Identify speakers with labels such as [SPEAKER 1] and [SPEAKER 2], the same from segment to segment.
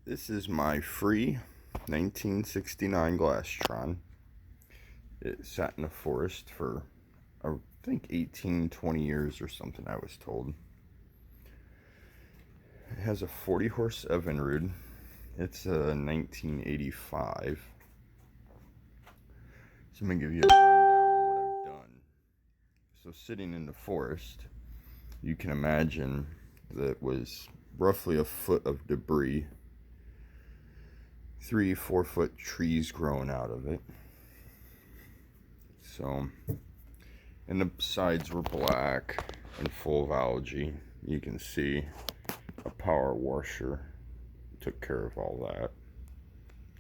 [SPEAKER 1] This is my free 1969 Glastron. It sat in the forest for, I think, 18, 20 years or something, I was told. It has a 40 horse Evinrude. It's a 1985. So I'm going to give you a rundown on what I've done. So sitting in the forest, you can imagine that was roughly a foot of debris, 3-4 foot trees growing out of it. So, and the sides were black and full of algae. You can see a power washer took care of all that.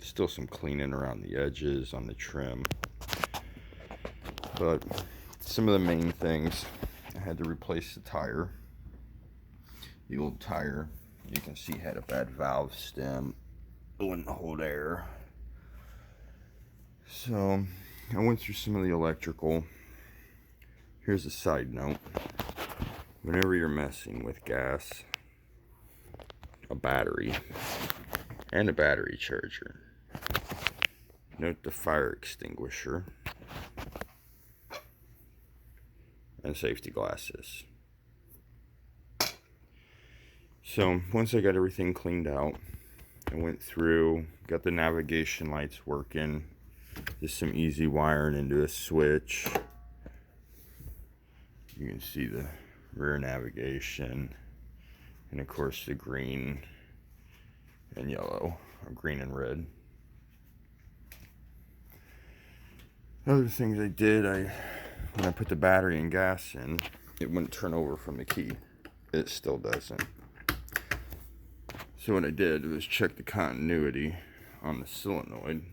[SPEAKER 1] Still some cleaning around the edges on the trim, but some of the main things, I had to replace the tire. The old tire, you can see, had a bad valve stem. It wouldn't hold air. So I went through some of the electrical. Here's a side note. Whenever you're messing with gas, a battery, and a battery charger, note the fire extinguisher and safety glasses. So once I got everything cleaned out, I went through, got the navigation lights working, just some easy wiring into a switch. You can see the rear navigation, and of course the green and yellow, or green and red. Other things I did, when I put the battery and gas in, it wouldn't turn over from the key. It still doesn't. So what I did was check the continuity on the solenoid,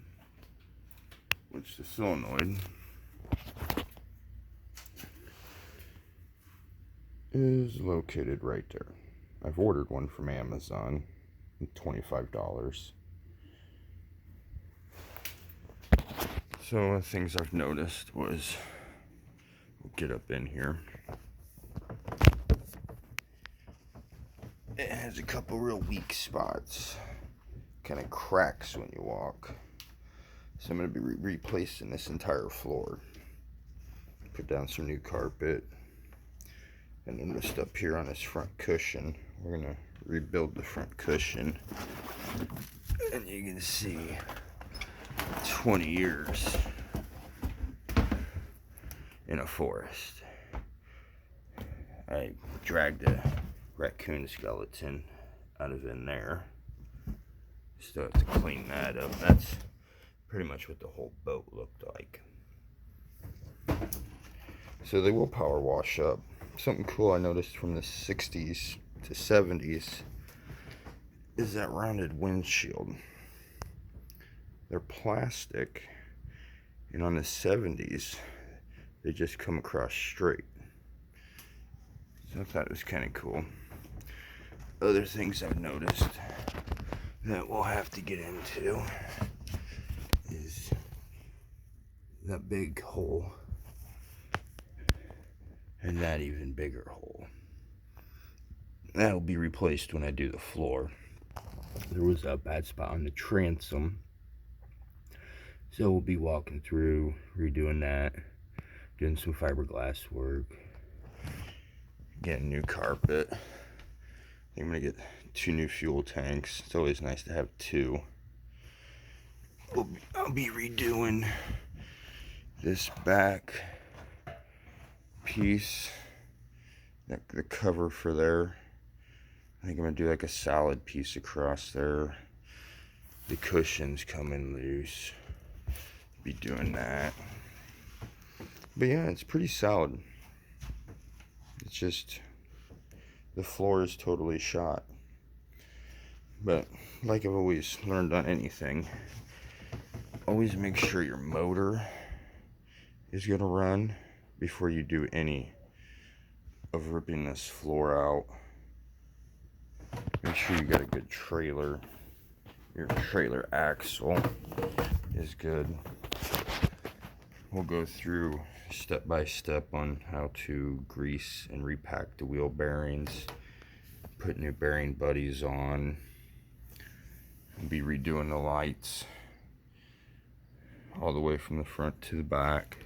[SPEAKER 1] which the solenoid is located right there. I've ordered one from Amazon, $25. So the things I've noticed was, we'll get up in here. It has a couple real weak spots. Kind of cracks when you walk. So I'm going to be replacing this entire floor. Put down some new carpet. And then just up here on this front cushion, we're going to rebuild the front cushion. And you can see 20 years in a forest. I dragged a raccoon skeleton out of in there. Still have to clean that up. That's pretty much what the whole boat looked like. So they will power wash up. Something cool I noticed from the 60s to 70s is that rounded windshield. They're plastic, and on the 70s they just come across straight. So I thought it was kind of cool. Other things I've noticed that we'll have to get into is that big hole and that even bigger hole. That'll be replaced when I do the floor. There was a bad spot on the transom, so we'll be walking through, redoing that, doing some fiberglass work, getting new carpet. I think I'm gonna get 2 new fuel tanks. It's always nice to have 2. I'll be redoing this back piece, the cover for there. I think I'm gonna do like a solid piece across there. The cushion's coming loose. Be doing that. But yeah, it's pretty solid. It's just the floor is totally shot. But like I've always learned on anything, always make sure your motor is gonna run before you do any of ripping this floor out. Make sure you got a good trailer. Your trailer axle is good. We'll go through step by step on how to grease and repack the wheel bearings, put new bearing buddies on, I'll be redoing the lights all the way from the front to the back.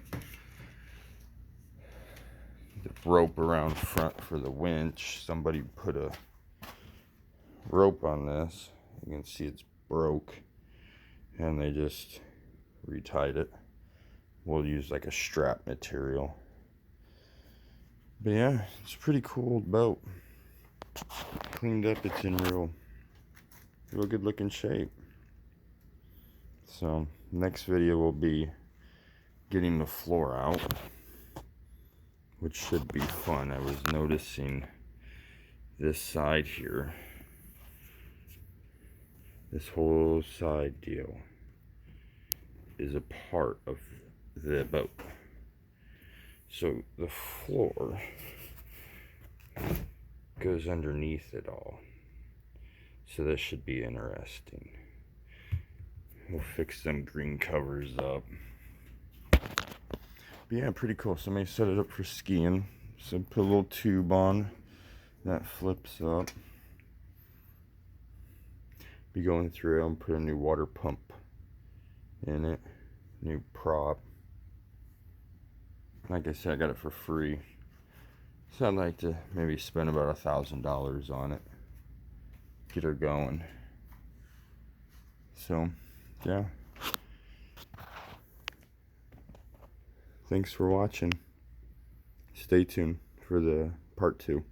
[SPEAKER 1] The rope around front for the winch. Somebody put a rope on this. You can see it's broke, and they just retied it. We'll use like a strap material. But yeah, it's a pretty cool old boat. Cleaned up, it's in real good looking shape. So next video will be getting the floor out, which should be fun. I was noticing this side here, this whole side deal is a part of the boat. So the floor goes underneath it all. So this should be interesting. We'll fix them green covers up. But yeah, pretty cool. Somebody set it up for skiing. So put a little tube on that flips up. Be going through and put a new water pump in it. New prop. Like I said, I got it for free. So I'd like to maybe spend about $1,000 on it. Get her going. So, yeah. Thanks for watching. Stay tuned for the part 2.